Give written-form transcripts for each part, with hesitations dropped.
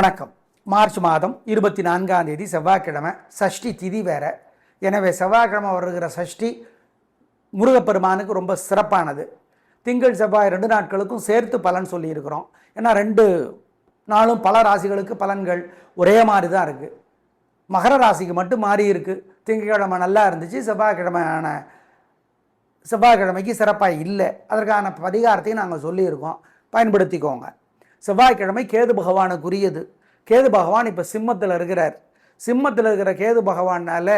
வணக்கம். மார்ச் மாதம் 24ஆம் தேதி செவ்வாய்க்கிழமை, சஷ்டி திதி வேற. எனவே செவ்வாய்க்கிழமை வருகிற சஷ்டி முருகப்பெருமானுக்கு ரொம்ப சிறப்பானது. திங்கள் செவ்வாய் 2 நாட்களுக்கும் சேர்த்து பலன் சொல்லியிருக்கிறோம். ஏன்னா 2 நாளும் பல ராசிகளுக்கு பலன்கள் ஒரே மாதிரி தான் இருக்குது. மகர ராசிக்கு மட்டும் மாறி இருக்குது. திங்கட்கிழமை நல்லா இருந்துச்சு, செவ்வாய்க்கிழமைக்கு சிறப்பாக இல்லை. அதற்கான பரிகாரத்தையும் நாங்கள் சொல்லியிருக்கோம், பயன்படுத்திக்கோங்க. செவ்வாய்க்கிழமை கேது பகவானுக்குரியது. கேது பகவான் இப்போ சிம்மத்தில் இருக்கிறார். சிம்மத்தில் இருக்கிற கேது பகவானால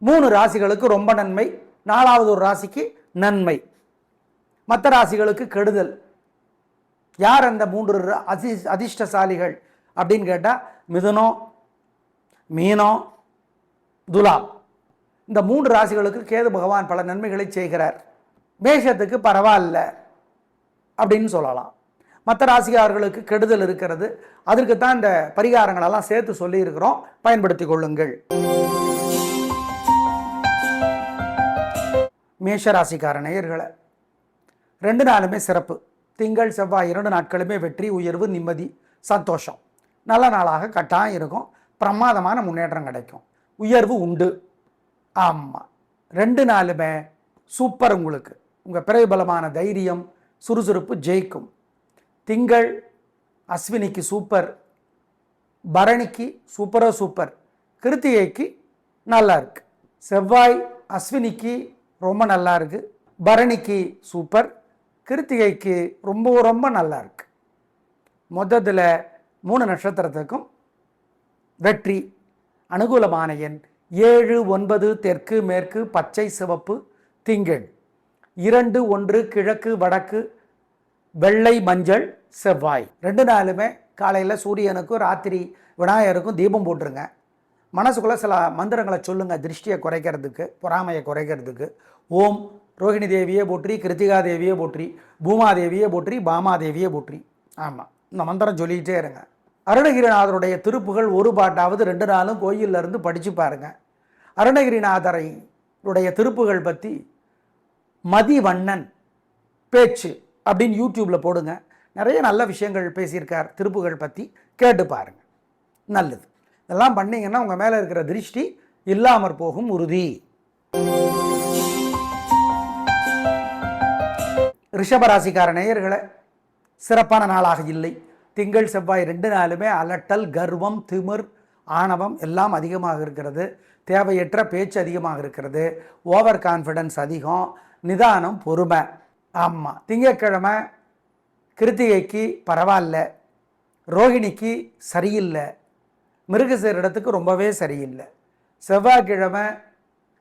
3 ராசிகளுக்கு ரொம்ப நன்மை, 4வது ஒரு ராசிக்கு நன்மை, மற்ற ராசிகளுக்கு கெடுதல். யார் அந்த 3 அதிர்ஷ்டசாலிகள் அப்படின்னு கேட்டால் மிதுனம், மீனம், துலாம். இந்த 3 ராசிகளுக்கு கேது பகவான் பல நன்மைகளை செய்கிறார். மேஷத்துக்கு பரவாயில்ல அப்படின்னு சொல்லலாம். மற்ற ராசிக்காரர்களுக்கு கெடுதல் இருக்கிறது. அதற்கு தான் இந்த பரிகாரங்களெல்லாம் சேர்த்து சொல்லியிருக்கிறோம், பயன்படுத்தி கொள்ளுங்கள். மேஷ ராசிக்கார நேயர்களை 2 நாளுமே சிறப்பு. திங்கள் செவ்வாய் 2 நாட்களுமே வெற்றி, உயர்வு, நிம்மதி, சந்தோஷம். நல்ல நாளாக கட்டாயம் இருக்கும். பிரமாதமான முன்னேற்றம் கிடைக்கும், உயர்வு உண்டு. ஆமாம், 2 நாளுமே சூப்பர். உங்களுக்கு உங்கள் பிறவி பலமான தைரியம், சுறுசுறுப்பு ஜெயிக்கும். திங்கள் அஸ்வினிக்கு சூப்பர், பரணிக்கு சூப்பர், கிருத்திகைக்கு நல்லா இருக்கு. செவ்வாய் அஸ்வினிக்கு ரொம்ப நல்லா இருக்கு, பரணிக்கு சூப்பர், கிருத்திகைக்கு ரொம்ப நல்லா இருக்கு. மொத்தத்தில் 3 நட்சத்திரத்துக்கும் வெற்றி. அனுகூலமான எண் 7, 9, தெற்கு, மேற்கு, பச்சை, சிவப்பு, திங்கள். 2, 1, கிழக்கு, வடக்கு, வெள்ளை, மஞ்சள், செவ்வாய். 2 நாளுமே காலையில் சூரியனுக்கும் ராத்திரி விநாயகருக்கும் தீபம் போட்டுருங்க. மனசுக்குள்ளே சில மந்திரங்களை சொல்லுங்கள், திருஷ்டியை குறைக்கிறதுக்கு, பொறாமையை குறைக்கிறதுக்கு. ஓம் ரோஹிணி தேவியே போற்றி, கிருத்திகா தேவியே போற்றி, பூமாதேவியே போற்றி, பாமாதேவியே போற்றி. ஆமாம், இந்த மந்திரம் சொல்லிக்கிட்டே இருங்க. அருணகிரிநாதருடைய திருப்புகள் ஒரு பாட்டாவது 2 நாளும் கோயிலில் இருந்து படித்து பாருங்கள். அருணகிரிநாதருடைய திருப்புகள் பற்றி மதிவண்ணன் பேச்சு அப்படின்னு யூடியூப்பில் போடுங்க. நிறைய நல்ல விஷயங்கள் பேசியிருக்கார். திருப்புகள் பற்றி கேட்டு பாருங்கள், நல்லது. இதெல்லாம் பண்ணிங்கன்னா உங்கள் மேலே இருக்கிற திருஷ்டி இல்லாமற் போகும், உறுதி. ரிஷபராசிக்கார நேயர்களை சிறப்பான நாளாக இல்லை. திங்கள் செவ்வாய் 2 நாளுமே அலட்டல், கர்வம், திமிர், ஆணவம் எல்லாம் அதிகமாக இருக்கிறது. தேவையற்ற பேச்சு அதிகமாக இருக்கிறது. ஓவர் கான்ஃபிடன்ஸ் அதிகம், நிதானம், பொறுமை. ஆமாம், திங்கட்கிழமை கிருத்திகைக்கு பரவாயில்ல, ரோஹிணிக்கு சரியில்லை, மிருகசீர இடத்துக்கு ரொம்பவே சரியில்லை. செவ்வாய்க்கிழமை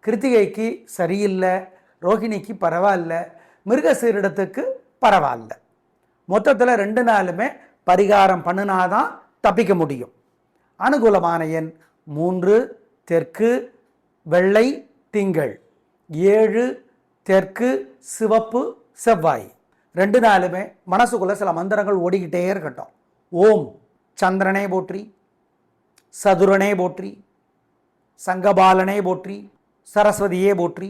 கிருத்திகைக்கு சரியில்லை, ரோஹிணிக்கு பரவாயில்ல, மிருகசீர இடத்துக்கு பரவாயில்ல. மொத்தத்தில் 2 நாளுமே பரிகாரம் பண்ணினாதான் தப்பிக்க முடியும். அனுகூலமான எண் 3, தெற்கு, வெள்ளை, திங்கள். 7, தெற்கு, சிவப்பு, செவ்வாய். 2 நாளுமே மனசுக்குள்ளே சில மந்திரங்கள் ஓடிக்கிட்டே இருக்கட்டும். ஓம் சந்திரனே போற்றி, சதுரனே போற்றி, சங்கபாலனே போற்றி, சரஸ்வதியே போற்றி.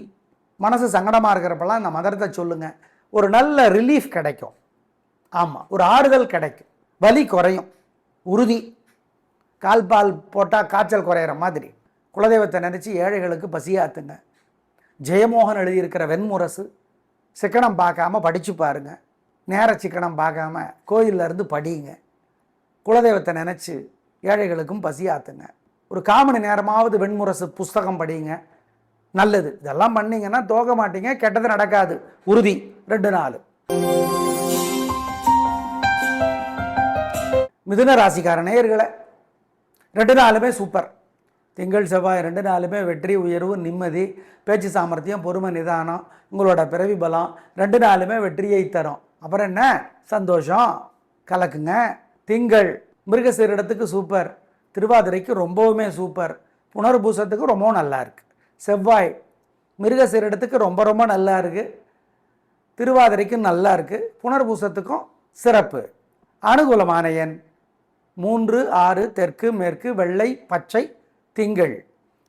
மனசு சங்கடமாக இருக்கிறப்பெல்லாம் இந்த மந்திரத்தை சொல்லுங்கள். ஒரு நல்ல ரிலீஃப் கிடைக்கும். ஆமாம், ஒரு ஆறுதல் கிடைக்கும், வலி குறையும், உறுதி. கால்பால் போட்டால் காய்ச்சல் குறையிற மாதிரி குலதெய்வத்தை நினச்சி ஏழைகளுக்கு பசியாத்துங்க. ஜெயமோகன் எழுதியிருக்கிற வெண்முரசு சிக்கனம் பார்க்காம படித்து பாருங்கள். நேர சிக்கனம் பார்க்காம கோயிலில் இருந்து படிங்க. குலதெய்வத்தை நினச்சி ஏழைகளுக்கும் பசியாத்துங்க. ஒரு 1/4 மணி நேரமாவது வெண்முரசு புஸ்தகம் படிங்க, நல்லது. இதெல்லாம் பண்ணிங்கன்னா தோக்க மாட்டீங்க, கெட்டது நடக்காது, உறுதி. 2 நாள். மிதுன ராசிக்கார நேயர்களை 2 நாளுமே சூப்பர். திங்கள் செவ்வாய் 2 நாளுமே வெற்றி, உயர்வு, நிம்மதி, பேச்சு சாமர்த்தியம், பொறுமை, நிதானம், உங்களோட பிறவி பலம் 2 நாளுமே வெற்றியை தரும். அப்புறம் என்ன, சந்தோஷம் கலக்குங்க. திங்கள் மிருகசீர இடத்துக்கு சூப்பர், திருவாதிரைக்கு ரொம்பவுமே சூப்பர், புனர்பூசத்துக்கு ரொம்பவும் நல்லா இருக்குது. செவ்வாய் மிருகசீர இடத்துக்கு ரொம்ப நல்லா இருக்குது, திருவாதிரைக்கும் நல்லா இருக்குது, புனர்பூசத்துக்கும் சிறப்பு. அனுகூலமான எண் 3, 6, தெற்கு, மேற்கு, வெள்ளை, பச்சை, திங்கள்.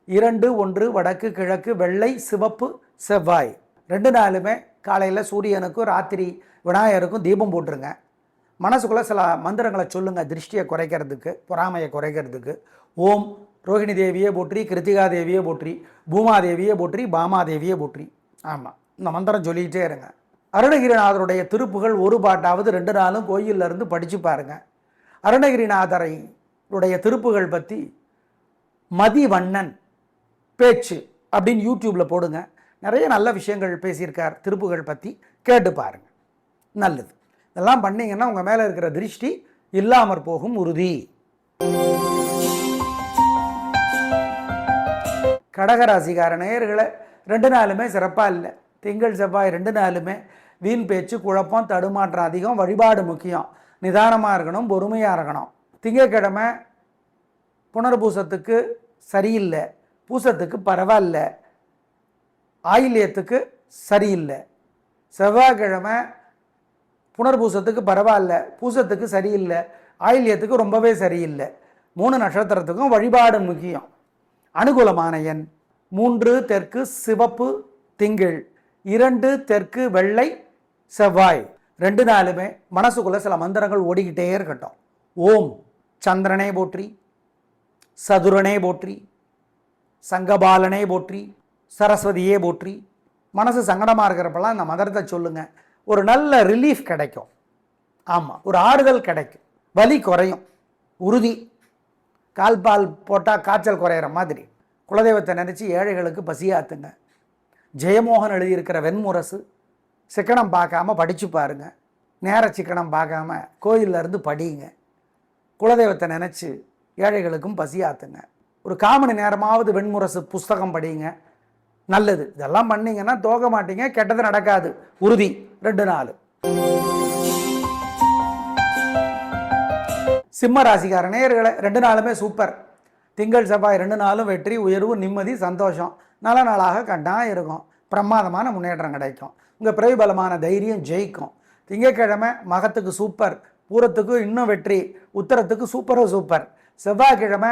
2, 1, வடக்கு, கிழக்கு, வெள்ளை, சிவப்பு, செவ்வாய். 2 நாளுமே காலையில் சூரியனுக்கும் ராத்திரி விநாயகருக்கும் தீபம் போட்டுருங்க. மனசுக்குள்ளே சில மந்திரங்களை சொல்லுங்கள் திருஷ்டியை குறைக்கிறதுக்கு, பொறாமையை குறைக்கிறதுக்கு. ஓம் ரோஹிணி தேவியே போற்றி, கிருத்திகா தேவியே போற்றி, பூமாதேவியே போற்றி, பாமாதேவியே போற்றி. ஆமாம், இந்த மந்திரம் சொல்லிக்கிட்டே இருங்க. அருணகிரிநாதருடைய திருப்புகள் ஒரு பாட்டாவது 2 நாளும் கோயிலில் இருந்து படித்து பாருங்கள். அருணகிரிநாதருடைய திருப்புகள் பற்றி மதிவண்ணன் பேச்சு அப்படின்னு யூடியூப்பில் போடுங்க. நிறைய நல்ல விஷயங்கள் பேசியிருக்கார் திருப்புகள் பற்றி, கேட்டு பாருங்கள். நல்லது. இதெல்லாம் பண்ணிங்கன்னா உங்கள் மேலே இருக்கிற திருஷ்டி இல்லாமற் போகும் உறுதி. கடகராசிக்கார நேயர்களை 2 நாளுமே சிறப்பாக இல்லை. திங்கள் செவ்வாய் 2 நாளுமே வீண் பேச்சு, குழப்பம், தடுமாற்றம் அதிகம். வழிபாடு முக்கியம். நிதானமாக இருக்கணும், பொறுமையாக இருக்கணும். திங்கட்கிழமை புனர்பூசத்துக்கு சரியில்லை, பூசத்துக்கு பரவாயில்ல, ஆயில்யத்துக்கு சரியில்லை. செவ்வாய்க்கிழமை புனர்பூசத்துக்கு பரவாயில்ல, பூசத்துக்கு சரியில்லை, ஆயில்யத்துக்கு ரொம்பவே சரியில்லை. 3 நட்சத்திரத்துக்கும் வழிபாடு முக்கியம். அனுகூலமான எண் 3 தெற்கு சிவப்பு திங்கள், 2 தெற்கு வெள்ளை செவ்வாய். 2 நாளுமே மனசுக்குள்ளே சில மந்திரங்கள் ஓடிக்கிட்டே இருக்கட்டும். ஓம் சந்திரனே போற்றி, சதுரனே போற்றி, சங்கபாலனே போற்றி, சரஸ்வதியே போற்றி. மனசு சங்கடமாக இருக்கிறப்பெல்லாம் இந்த மந்திரத்தை சொல்லுங்கள். ஒரு நல்ல ரிலீஃப் கிடைக்கும். ஆமாம், ஒரு ஆறுதல் கிடைக்கும், வலி குறையும், உறுதி. கால்பால் போட்டால் காய்ச்சல் குறையிற மாதிரி குலதெய்வத்தை நினச்சி ஏழைகளுக்கு பசியாத்துங்க. ஜெயமோகன் எழுதியிருக்கிற வெண்முரசு சிக்கனம் பார்க்காம படித்து பாருங்கள். நேர சிக்கனம் பார்க்காம கோயிலில் இருந்து படிங்க. குலதெய்வத்தை நினச்சி ஏழைகளுக்கும் பசியாத்துங்க. ஒரு 1/4 மணி நேரமாவது வெண்முரசு புஸ்தகம் படிங்க. நல்லது. இதெல்லாம் பண்ணிங்கன்னா தோக மாட்டீங்க, கெட்டது நடக்காது, உறுதி. 2 நாள். சிம்ம ராசிக்கார நேயர்களை 2 நாளுமே சூப்பர். திங்கள் செவ்வாய் 2 நாளும் வெற்றி, உயர்வு, நிம்மதி, சந்தோஷம். நல்ல நாளாக கட்டாயம் இருக்கும். பிரமாதமான முன்னேற்றம் கிடைக்கும். உங்கள் பிரபலமான தைரியம் ஜெயிக்கும். திங்கட்கிழமை மகத்துக்கு சூப்பர், பூரத்துக்கு இன்னும் வெற்றி, உத்தரத்துக்கு சூப்பர். செவ்வாய்க்கிழமை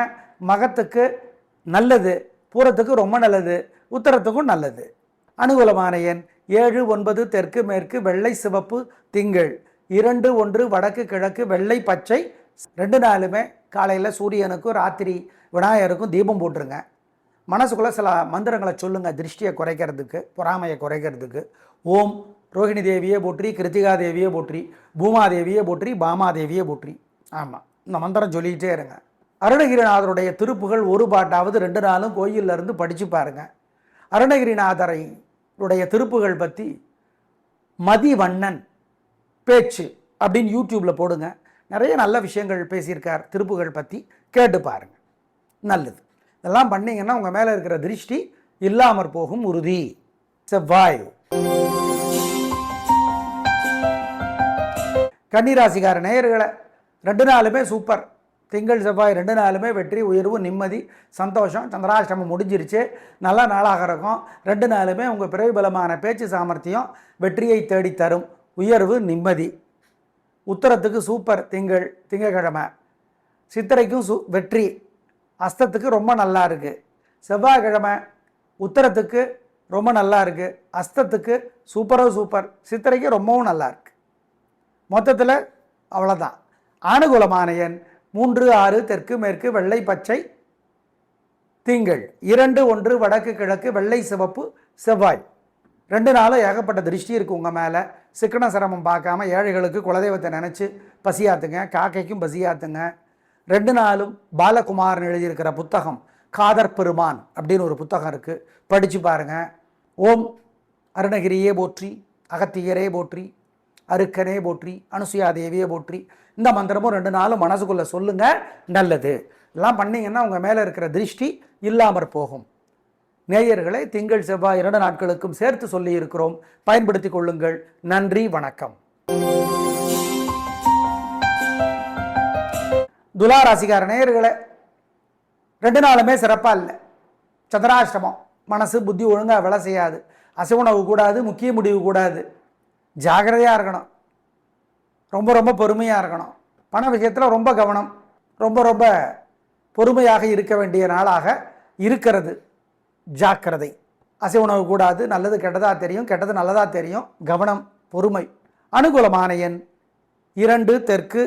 மகத்துக்கு நல்லது, பூரத்துக்கு ரொம்ப நல்லது, உத்தரத்துக்கும் நல்லது. அனுகூலமான எண் 7 9 தெற்கு மேற்கு வெள்ளை சிவப்பு திங்கள், 2 1 வடக்கு கிழக்கு வெள்ளை பச்சை. 2 நாளுமே காலையில் சூரியனுக்கும் ராத்திரி விநாயகருக்கும் தீபம் போட்டுருங்க. மனசுக்குள்ளே சில மந்திரங்களை சொல்லுங்கள் திருஷ்டியை குறைக்கிறதுக்கு, பொறாமையை குறைக்கிறதுக்கு. ஓம் ரோஹிணி தேவியே போற்றி, கிருத்திகா தேவியே போற்றி, பூமாதேவியே போற்றி, பாமாதேவியே போற்றி. ஆமாம், இந்த மந்திரம் சொல்லிக்கிட்டே இருங்க. அருணகிரிநாதருடைய திருப்புகள் ஒரு பாட்டாவது 2 நாளும் கோயிலில் இருந்து படித்து பாருங்கள். அருணகிரிநாதருடைய திருப்புகள் பற்றி மதிவண்ணன் பேச்சு அப்படின்னு யூடியூப்பில் போடுங்க. நிறைய நல்ல விஷயங்கள் பேசியிருக்கார் திருப்புகள் பற்றி, கேட்டு பாருங்கள். நல்லது. இதெல்லாம் பண்ணிங்கன்னா உங்கள் மேலே இருக்கிற திருஷ்டி இல்லாமற் போகும் உறுதி. செவ்வாய். கன்னிராசிக்கார நேயர்களை 2 நாளுமே சூப்பர். திங்கள் செவ்வாய் 2 நாளுமே வெற்றி, உயர்வு, நிம்மதி, சந்தோஷம். சந்திராஷ்டமம் முடிஞ்சிருச்சு, நல்ல நாளாக இருக்கும். 2 நாளுமே உங்கள் பிரபலமான பேச்சு சாமர்த்தியம் வெற்றியை தேடித்தரும், உயர்வு, நிம்மதி. உத்தரத்துக்கு சூப்பர் திங்கக்கிழமை, சித்திரைக்கும் வெற்றி, அஸ்தத்துக்கு ரொம்ப நல்லா இருக்குது. செவ்வாய்க்கிழமை உத்தரத்துக்கு ரொம்ப நல்லா இருக்குது, அஸ்தத்துக்கு சூப்பர், சித்திரைக்கு ரொம்பவும் நல்லா இருக்குது. மொத்தத்தில் அவ்வளோதான். அனுகூலமான எண் 3 6 தெற்கு மேற்கு வெள்ளை பச்சை திங்கள், 2 1 வடக்கு கிழக்கு வெள்ளை சிவப்பு செவ்வாய். 2 நாளும் ஏகப்பட்ட திருஷ்டி இருக்குது உங்கள் மேலே. சிக்கன சிரமம் பார்க்காம ஏழைகளுக்கு குலதெய்வத்தை நினச்சி பசியாத்துங்க, காக்கைக்கும் பசியாத்துங்க. 2 நாளும் பாலகுமாரன் எழுதியிருக்கிற புத்தகம் காதர் பெருமான் அப்படின்னு ஒரு புத்தகம் இருக்குது, படித்து பாருங்கள். ஓம் அருணகிரியே போற்றி, அகத்தியரே போற்றி, அருக்கனே போற்றி, அனுசுயா தேவியே போற்றி. இந்த மந்திரமும் 2 நாளும் மனசுக்குள்ளே சொல்லுங்கள். நல்லது. எல்லாம் பண்ணிங்கன்னா உங்கள் மேலே இருக்கிற திருஷ்டி இல்லாமற் போகும். நேயர்களை திங்கள் செவ்வாய் 2 நாட்களுக்கும் சேர்த்து சொல்லி இருக்கிறோம், பயன்படுத்திக் கொள்ளுங்கள். நன்றி, வணக்கம். துலா ராசிக்கார நேயர்களை 2 நாளுமே சிறப்பாக இல்லை. சந்திராஷ்டமம். மனசு புத்தி ஒழுங்காக வேலை செய்யாது. அசைவுணவு கூடாது, முக்கிய முடிவு கூடாது. ஜாகிரதையாக இருக்கணும், ரொம்ப பொறுமையாக இருக்கணும். பண விஷயத்தில் ரொம்ப கவனம், ரொம்ப பொறுமையாக இருக்க வேண்டிய நாளாக இருக்கிறது. ஜாக்கிரதை. அசைவுணவு கூடாது. நல்லது கெட்டதாக தெரியும், கெட்டது நல்லதாக தெரியும். கவனம், பொறுமை. அனுகூலமான எண் 2 தெற்கு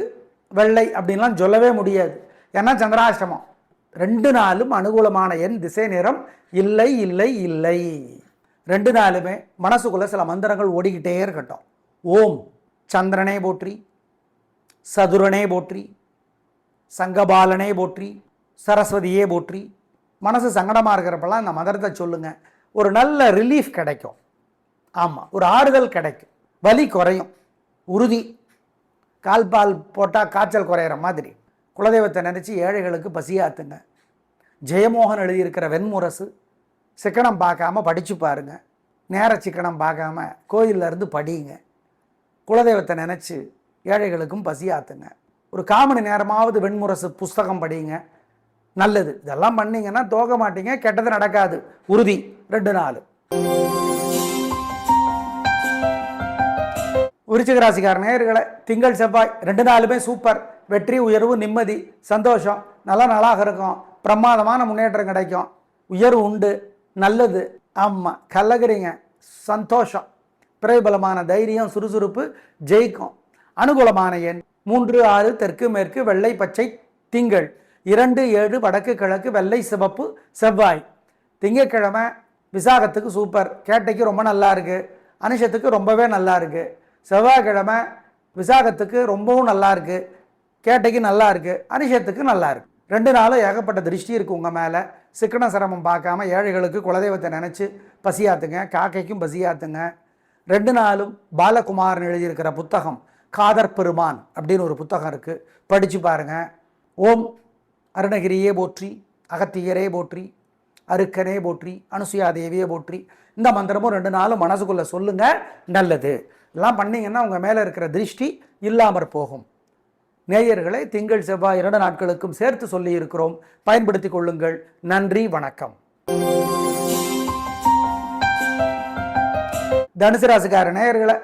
வெள்ளை அப்படின்லாம் சொல்லவே முடியாது. ஏன்னா சந்திராஷ்டமம். 2 நாளும் அனுகூலமான எண் திசை நிறம் இல்லை இல்லை இல்லை. 2 நாளுமே மனசுக்குள்ள சில மந்திரங்கள் ஓடிக்கிட்டே இருக்கட்டும். ஓம் சந்திரனே போற்றி, சதுரனே போற்றி, சங்கபாலனே போற்றி, சரஸ்வதியே போற்றி. மனசு சங்கடமாக இருக்கிறப்பெல்லாம் இந்த மந்திரத்தை சொல்லுங்கள். ஒரு நல்ல ரிலீஃப் கிடைக்கும். ஆமாம், ஒரு ஆறுதல் கிடைக்கும். வலி குறையும். உறுதி. கால்பால் போட்டால் காய்ச்சல் குறையிற மாதிரி குலதெய்வத்தை நினச்சி ஏழைகளுக்கு பசியாத்துங்க. ஜெயமோகன் எழுதியிருக்கிற வெண்முரசு சிக்கனம் பார்க்காம படித்து பாருங்க. நேர சிக்கனம் பார்க்காம கோயிலிருந்து படிங்க. குலதெய்வத்தை நினச்சி ஏழைகளுக்கும் பசியாத்துங்க. ஒரு 1/4 மணி நேரமாவது வெண்முரசு புஸ்தகம் படிங்க. நல்லது. இதெல்லாம் பண்ணிங்கன்னா தோக்க மாட்டீங்க, கெட்டது நடக்காது. உறுதி. 2 நாள். விருச்சிக ராசிக்கார நேயர்களே, திங்கள் செவ்வாய் 2 நாளுமே சூப்பர். வெற்றி, உயர்வு, நிம்மதி, சந்தோஷம். நல்ல நாளாக இருக்கும். பிரமாதமான முன்னேற்றம் கிடைக்கும். உயர்வு உண்டு. நல்லது. ஆமாம், கலகிறீங்க. சந்தோஷம். பிரபலமான தைரியம், சுறுசுறுப்பு, ஜெயிக்கும். அனுகூலமான எண் 3, 6 தெற்கு மேற்கு வெள்ளை பச்சை திங்கள். 2, 7 வடக்கு கிழக்கு வெள்ளை சிவப்பு செவ்வாய். திங்கட்கிழமை விசாகத்துக்கு சூப்பர். கேட்டைக்கு ரொம்ப நல்லா இருக்கு. அனுஷத்துக்கு ரொம்பவே நல்லா இருக்கு. செவ்வாய்க்கிழமை விசாகத்துக்கு ரொம்பவும் நல்லா இருக்கு. கேட்டைக்கு நல்லா இருக்கு. அனுஷத்துக்கு நல்லா இருக்கு. 2 நாளும் ஏகப்பட்ட திருஷ்டி இருக்கு உங்கள் மேலே. சிக்கன சிரமம் பார்க்காம ஏழைகளுக்கு குலதெய்வத்தை நினச்சி பசியாத்துங்க. காக்கைக்கும் பசியாத்துங்க. 2 நாளும் பாலகுமாரன் எழுதியிருக்கிற புத்தகம் காதர் பெருமான் அப்படின்னு ஒரு புத்தகம் இருக்குது. படித்து பாருங்கள். ஓம் அருணகிரியே போற்றி, அகத்தியரே போற்றி, அருக்கனே போற்றி, அனுசுயா தேவியே போற்றி. இந்த மந்திரமும் 2 நாளும் மனசுக்குள்ளே சொல்லுங்கள். நல்லது. எல்லாம் பண்ணிங்கன்னா உங்கள் மேலே இருக்கிற திருஷ்டி இல்லாமற் போகும். நேயர்களை திங்கள் செவ்வாய் 2 நாட்களுக்கும் சேர்த்து சொல்லி இருக்கிறோம். பயன்படுத்தி கொள்ளுங்கள். நன்றி, வணக்கம். தனுசு ராசிக்கார நேயர்களை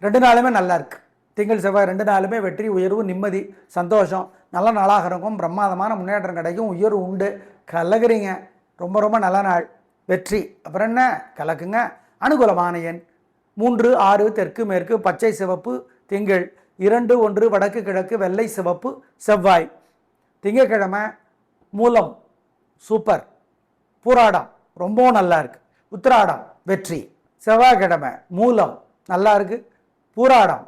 2 நாளுமே நல்லா இருக்கு. திங்கள் செவ்வாய் 2 நாளுமே வெற்றி, உயர்வு, நிம்மதி, சந்தோஷம். நல்ல நாளாக இருக்கும். பிரமாதமான முன்னேற்றம் கிடைக்கும். உயர்வு உண்டு. கலகுறீங்க. ரொம்ப ரொம்ப நல்ல நாள். வெற்றி. அப்புறம் என்ன, கலக்குங்க. அனுகூலமான எண் 3, 6 தெற்கு மேற்கு பச்சை சிவப்பு திங்கள். 2, 1 வடக்கு கிழக்கு வெள்ளை சிவப்பு செவ்வாய். திங்கட்கிழமை மூலம் சூப்பர். பூராடம் ரொம்பவும் நல்லா இருக்கு. உத்திராடம் வெற்றி. செவ்வாய்க்கிழமை மூலம் நல்லா இருக்கு. பூராடம்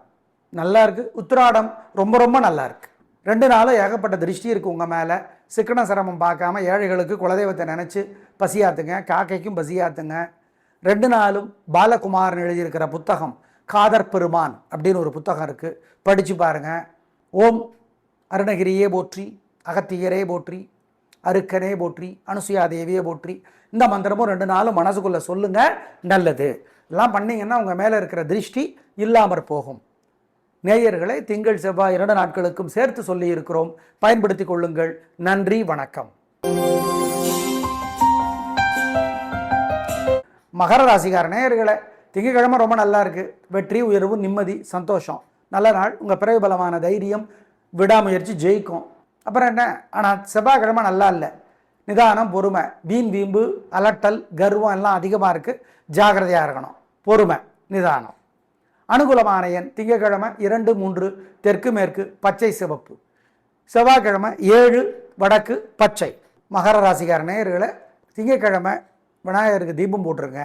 நல்லா இருக்கு. உத்திராடம் ரொம்ப ரொம்ப நல்லா இருக்கு. 2 நாளும் ஏகப்பட்ட திருஷ்டி இருக்கு உங்கள் மேலே. சிக்கன சிரமம் பார்க்காம ஏழைகளுக்கு குலதெய்வத்தை நினச்சி பசியாத்துங்க. காக்கைக்கும் பசியாத்துங்க. 2 நாளும் பாலகுமாரன் எழுதியிருக்கிற புத்தகம் காதர் பெருமான் அப்படின்னு ஒரு புத்தகம் இருக்குது. படித்து பாருங்கள். ஓம் அருணகிரியே போற்றி, அகத்தியரே போற்றி, அருக்கனே போற்றி, அனுசுயா தேவியே போற்றி. இந்த மந்திரமும் 2 நாளும் மனசுக்குள்ளே சொல்லுங்கள். நல்லது. எல்லாம் பண்ணிங்கன்னா உங்கள் மேலே இருக்கிற திருஷ்டி இல்லாமற் போகும். நேயர்களை திங்கள் செவ்வாய் 2 நாட்களுக்கும் சேர்த்து சொல்லி இருக்கிறோம். பயன்படுத்தி கொள்ளுங்கள். நன்றி, வணக்கம். மகர ராசிக்கார நேயர்களை, திங்கட்கிழமை ரொம்ப நல்லா இருக்கு. வெற்றி, உயர்வு, நிம்மதி, சந்தோஷம். நல்ல நாள். உங்கள் பிரபலமான தைரியம், விடாமுயற்சி ஜெயிக்கும். அப்புறம் என்ன, ஆனால் செவ்வாய்க்கிழமை நல்லா இல்லை. நிதானம், பொறுமை. வீண் வீம்பு, அலட்டல், கர்வம் எல்லாம் அதிகமாக இருக்குது. ஜாகிரதையாக இருக்கணும். பொறுமை, நிதானம். அனுகூலமான எண் திங்கட்கிழமை 2, 3 தெற்கு மேற்கு பச்சை சிவப்பு. செவ்வாய்க்கிழமை 7 வடக்கு பச்சை. மகர ராசிக்கார நேயர்களை, திங்கட்கிழமை விநாயகருக்கு தீபம் போட்டுருங்க.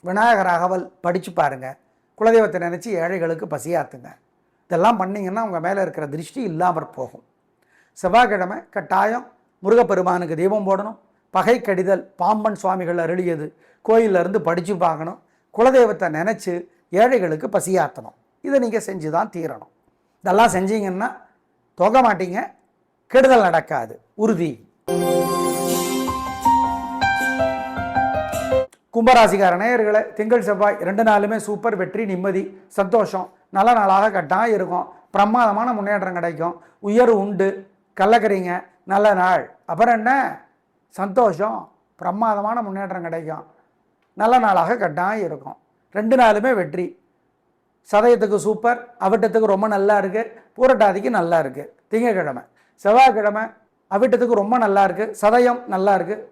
விநாயகர் அகவல் படித்து பாருங்கள். குலதெய்வத்தை நினச்சி ஏழைகளுக்கு பசியாத்துங்க. இதெல்லாம் பண்ணிங்கன்னா உங்கள் மேலே இருக்கிற திருஷ்டி இல்லாமற் போகும். செவ்வாய்க்கிழமை கட்டாயம் முருகப்பெருமானுக்கு தீபம் போடணும். பகை கடிதல் பாம்பன் சுவாமிகள் அருளியது கோயிலிருந்து படித்து பார்க்கணும். குலதெய்வத்தை நினச்சி ஏழைகளுக்கு பசியாற்றணும். இதை நீங்கள் செஞ்சு தான் தீரணும். இதெல்லாம் செஞ்சீங்கன்னா தோக்க மாட்டீங்க, கெடுதல் நடக்காது. உறுதி. கும்பராசிக்கார நேயர்களை, திங்கள் செவ்வாய் 2 நாளுமே சூப்பர். வெற்றி, நிம்மதி, சந்தோஷம். நல்ல நாளாக கட்டாயம் இருக்கும். பிரமாதமான முன்னேற்றம் கிடைக்கும். உயர்வு உண்டு. கலக்கிறீங்க. நல்ல நாள். அப்புறம் என்ன, சந்தோஷம். பிரமாதமான முன்னேற்றம் கிடைக்கும். நல்ல நாளாக கட்டாயம் இருக்கும். 2 நாளுமே வெற்றி. சதயத்துக்கு சூப்பர். அவிட்டத்துக்கு ரொம்ப நல்லா இருக்குது. பூரட்டாதிக்கு நல்லா இருக்குது. திங்கட்கிழமை. செவ்வாய்க்கிழமை அவிட்டத்துக்கு ரொம்ப நல்லா இருக்குது. சதயம் நல்லா இருக்குது.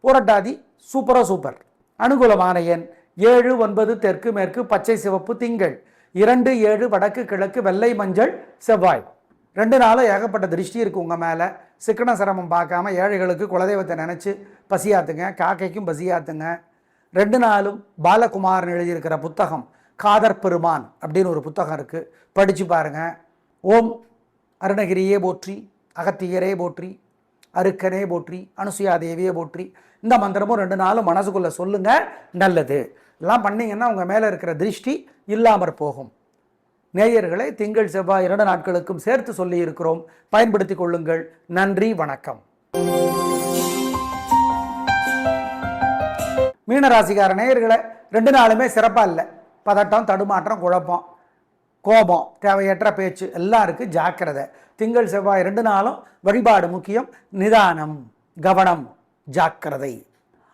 பூரட்டாதி சூப்பராக சூப்பர். அனுகூலமான எண் 7, 9 தெற்கு மேற்கு பச்சை சிவப்பு திங்கள். 2-7 வடக்கு கிழக்கு வெள்ளை மஞ்சள் செவ்வாய். 2 நாளும் ஏகப்பட்ட திருஷ்டி இருக்குது உங்கள் மேலே. சிக்கன சிரமம் பார்க்காம ஏழைகளுக்கு குலதெய்வத்தை நினச்சி பசியாத்துங்க, காக்கைக்கும் பசியாத்துங்க. 2 நாளும் பாலகுமாரன் எழுதியிருக்கிற புத்தகம் காதர் பெருமான் அப்படின்னு ஒரு புத்தகம் இருக்குது, படித்து பாருங்கள். ஓம் அருணகிரியே போற்றி, அகத்தியரே போற்றி, அருக்கனே போற்றி, அனுசுயா தேவியே போற்றி. இந்த மந்திரமும் 2 நாளும் மனசுக்குள்ளே சொல்லுங்கள், நல்லது. எல்லாம் பண்ணிங்கன்னா உங்கள் மேலே இருக்கிற திருஷ்டி இல்லாமற் போகும். நேயர்களை திங்கள் செவ்வாய் 2 நாட்களுக்கும் சேர்த்து சொல்லி இருக்கிறோம், பயன்படுத்தி கொள்ளுங்கள். நன்றி, வணக்கம். மீனராசிக்கார நேயர்களை 2 நாளுமே சிறப்பாக இல்லை. பதட்டம், தடுமாற்றம், குழப்பம், கோபம், தேவையற்ற பேச்சு எல்லாம் இருக்குது, ஜாக்கிரதை. திங்கள் செவ்வாய் 2 நாளும் வழிபாடு முக்கியம், நிதானம், கவனம், ஜாக்கிரதை.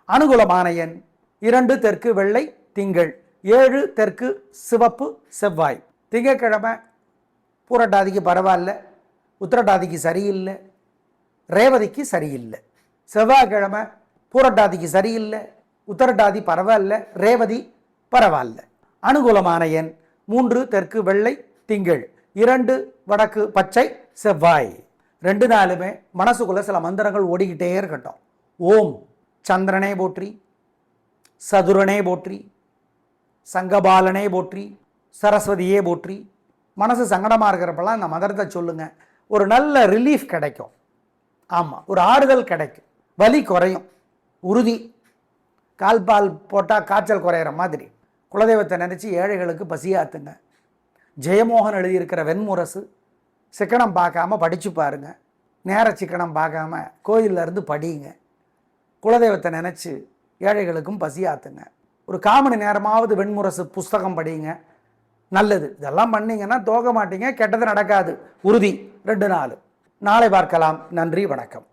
அனுகூலமான எண் 2 தெற்கு வெள்ளை திங்கள், 7 தெற்கு சிவப்பு செவ்வாய். திங்கட்கிழமை பூரட்டாதிக்கு பரவாயில்ல, உத்திரட்டாதிக்கு சரியில்லை, ரேவதிக்கு சரியில்லை. செவ்வாய்க்கிழமை பூரட்டாதிக்கு சரியில்லை, உத்திரட்டாதி பரவாயில்ல, ரேவதி பரவாயில்ல. அனுகூலமான எண் 3 தெற்கு வெள்ளை திங்கள், 2 வடக்கு பச்சை செவ்வாய். 2 நாளுமே மனசுக்குள்ள சில மந்திரங்கள் ஓடிக்கிட்டே இருக்கட்டும். ஓம் சந்திரனே போற்றி, சதுரனே போற்றி, சங்கபாலனே போற்றி, சரஸ்வதியே போற்றி. மனசு சங்கடமாக இருக்கிறப்பெல்லாம் இந்த மந்திரத்தை சொல்லுங்கள், ஒரு நல்ல ரிலீஃப் கிடைக்கும். ஆமாம், ஒரு ஆறுதல் கிடைக்கும், வலி குறையும், உறுதி. கால்பால் போட்டால் காய்ச்சல் குறையிற மாதிரி குலதெய்வத்தை நினச்சி ஏழைகளுக்கு பசியாத்துங்க. ஜெயமோகன் எழுதியிருக்கிற வெண்முரசு சிக்கனம் பார்க்காம படித்து பாருங்கள். நேர சிக்கனம் பார்க்காம கோயிலிருந்து படிங்க. குலதெய்வத்தை நினச்சி ஏழைகளுக்கும் பசியாத்துங்க. ஒரு 1/4 மணி நேரமாவது வெண்முரசு புஸ்தகம் படிங்க, நல்லது. இதெல்லாம் பண்ணிங்கன்னா தோக மாட்டீங்க, கெட்டது நடக்காது, உறுதி. 2 நாள். நாளை பார்க்கலாம். நன்றி, வணக்கம்.